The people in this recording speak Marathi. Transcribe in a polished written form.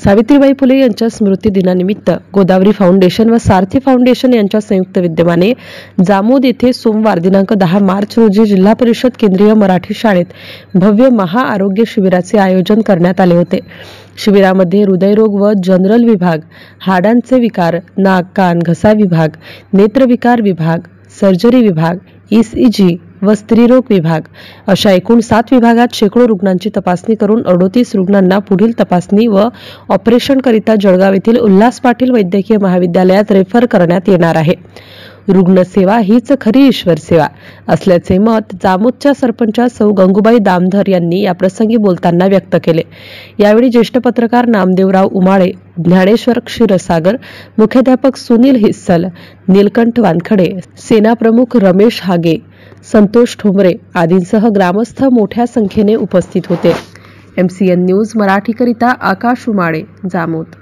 सावित्रीबाई फुले यांच्या स्मृती दिनानिमित्त गोदावरी फाउंडेशन व सारथी फाउंडेशन यांच्या संयुक्त विद्यमाने जामोद येथे सोमवार दिनांक 10 मार्च रोजी जिल्हा परिषद केंद्रीय मराठी शाळेत भव्य महाआरोग्य शिबिराचे आयोजन करण्यात आले होते। शिबिरामध्ये हृदयरोग व जनरल विभाग, हाडांचे विकार, नाक कान घसा विभाग, नेत्रविकार विभाग, सर्जरी विभाग, ECG व स्त्रीरोग विभाग अशा एकूण 7 विभागात शेकडो रुग्णांची तपासणी करून 38 रुग्णांना पुढील तपासणी व ऑपरेशन करिता जळगाव येथील उल्हास पाटील वैद्यकीय महाविद्यालयात रेफर करण्यात येणार आहे। रुग्णसेवा हीच खरी ईश्वर सेवा असल्याचे मत जामोदच्या सरपंच सौ गंगूबाई दामधर यांनी या प्रसंगी बोलताना व्यक्त केले। यावेळी ज्येष्ठ पत्रकार नामदेवराव उमाळे, ज्ञानेश्वर क्षीरसागर, मुख्याध्यापक सुनील हिस्सल, नीलकंठ वानखडे, सेना प्रमुख रमेश हागे, संतोष ठोंबरे आदींसह ग्रामस्थ मोठ्या संख्येने उपस्थित होते। MCN न्यूज मराठीकरिता आकाश उमाळे, जामोद।